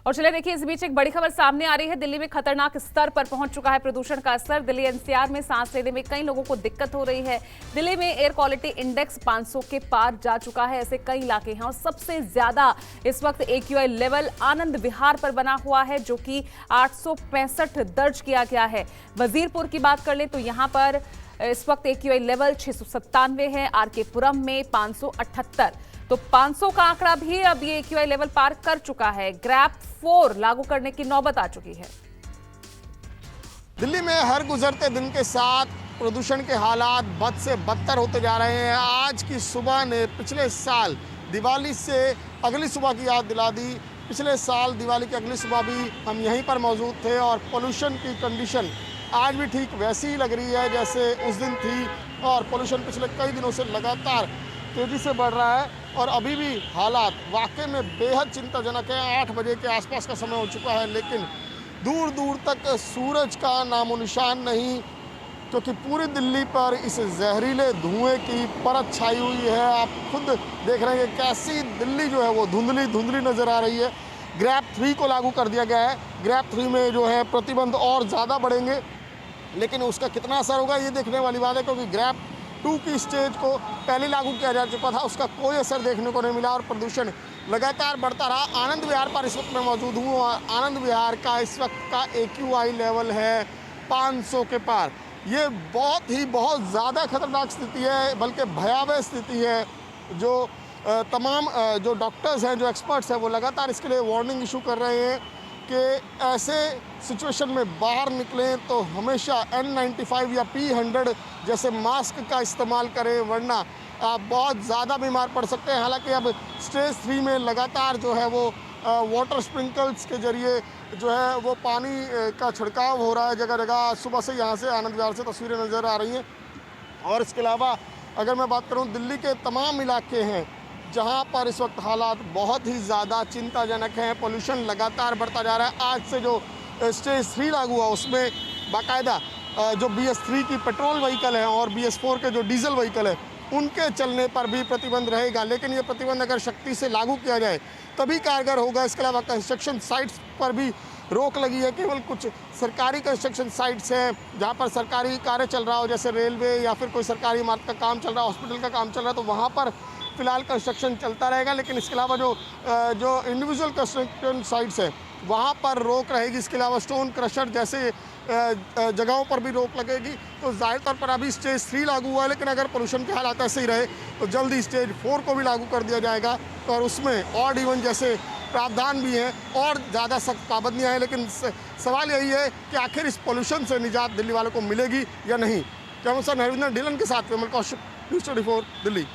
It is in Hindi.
और चलिए देखिए, इस बीच एक बड़ी खबर सामने आ रही है। दिल्ली में खतरनाक स्तर पर पहुंच चुका है प्रदूषण का स्तर। दिल्ली एनसीआर में सांस लेने में कई लोगों को दिक्कत हो रही है। दिल्ली में एयर क्वालिटी इंडेक्स 500 के पार जा चुका है। ऐसे कई इलाके हैं और सबसे ज्यादा इस वक्त एक्यूआई लेवल आनंद विहार पर बना हुआ है, जो कि 865 दर्ज किया गया है। वजीरपुर की बात कर ले तो यहाँ पर इस वक्त एक्यूआई लेवल 697 है। आरके पुरम में 578। तो 500 का आंकड़ा भी अब ये एक्यूआई लेवल पार कर चुका है। ग्रैप 4 लागू करने की नौबत आ चुकी है। दिल्ली में हर गुजरते दिन के साथ प्रदूषण के हालात बद से बदतर होते जा रहे हैं। आज की सुबह ने पिछले साल दिवाली से अगली सुबह की याद दिला दी। पिछले साल दिवाली की अगली सुबह भी हम यहीं पर मौजूद थे और पोल्यूशन की कंडीशन आज भी ठीक वैसी ही लग रही है जैसे उस दिन थी। और पोल्यूशन पिछले कई दिनों से लगातार तेज़ी से बढ़ रहा है और अभी भी हालात वाकई में बेहद चिंताजनक है। 8 बजे के आसपास का समय हो चुका है, लेकिन दूर दूर तक सूरज का नामो निशान नहीं, क्योंकि पूरी दिल्ली पर इस जहरीले धुएं की परत छाई हुई है। आप खुद देख रहे हैं कैसी दिल्ली जो है वो धुंधली धुंधली नज़र आ रही है। ग्रैप 3 को लागू कर दिया गया है। ग्रैप 3 में जो है प्रतिबंध और ज़्यादा बढ़ेंगे, लेकिन उसका कितना असर होगा ये देखने वाली बात है, क्योंकि ग्रैप 2 की स्टेज को पहले लागू किया जा चुका था, उसका कोई असर देखने को नहीं मिला और प्रदूषण लगातार बढ़ता रहा। आनंद विहार पर इस वक्त मैं मौजूद हूँ और आनंद विहार का इस वक्त का एक्यूआई लेवल है 500 के पार। ये बहुत ज़्यादा खतरनाक स्थिति है, बल्कि भयावह स्थिति है। जो तमाम जो डॉक्टर्स हैं, जो एक्सपर्ट्स हैं, वो लगातार इसके लिए वार्निंग इशू कर रहे हैं कि ऐसे सिचुएशन में बाहर निकलें तो हमेशा N95 या P100 जैसे मास्क का इस्तेमाल करें, वरना आप बहुत ज़्यादा बीमार पड़ सकते हैं। हालांकि अब स्टेज 3 में लगातार जो है वो वाटर स्प्रिंकल्स के जरिए जो है वो पानी का छिड़काव हो रहा है जगह जगह। सुबह से यहाँ से आनंद विहार से तस्वीरें नज़र आ रही हैं। और इसके अलावा अगर मैं बात करूँ, दिल्ली के तमाम इलाके हैं जहाँ पर इस वक्त हालात बहुत ही ज़्यादा चिंताजनक हैं। पोल्यूशन लगातार बढ़ता जा रहा है। आज से जो स्टेज 3 लागू हुआ उसमें बाकायदा जो BS3 की पेट्रोल व्हीकल है और BS4 के जो डीजल व्हीकल है उनके चलने पर भी प्रतिबंध रहेगा, लेकिन ये प्रतिबंध अगर सख्ती से लागू किया जाए तभी कारगर होगा। इसके अलावा कंस्ट्रक्शन साइट्स पर भी रोक लगी है। केवल कुछ सरकारी कंस्ट्रक्शन साइट्स हैं जहाँ पर सरकारी कार्य चल रहा हो, जैसे रेलवे या फिर कोई सरकारी इमारत का काम चल रहा है, हॉस्पिटल का काम चल रहा है, तो वहाँ पर फिलहाल कंस्ट्रक्शन चलता रहेगा। लेकिन इसके अलावा जो इंडिविजुअल कंस्ट्रक्शन साइट्स हैं वहाँ पर रोक रहेगी। इसके अलावा स्टोन क्रशर जैसे जगहों पर भी रोक लगेगी। तो जाहिर तौर पर अभी स्टेज 3 लागू हुआ है, लेकिन अगर पोल्यूशन के हालात ऐसे ही रहे तो जल्दी स्टेज 4 को भी लागू कर दिया जाएगा और उसमें ऑड इवन जैसे प्रावधान भी हैं और ज़्यादा सख्त पाबंदियाँ हैं। लेकिन सवाल यही है कि आखिर इस पोल्यूशन से निजात दिल्ली वालों को मिलेगी या नहीं। कैमरा पर्सन हरविंदर ढिलन के साथ विमल कौशिक, न्यूज़ 24 दिल्ली।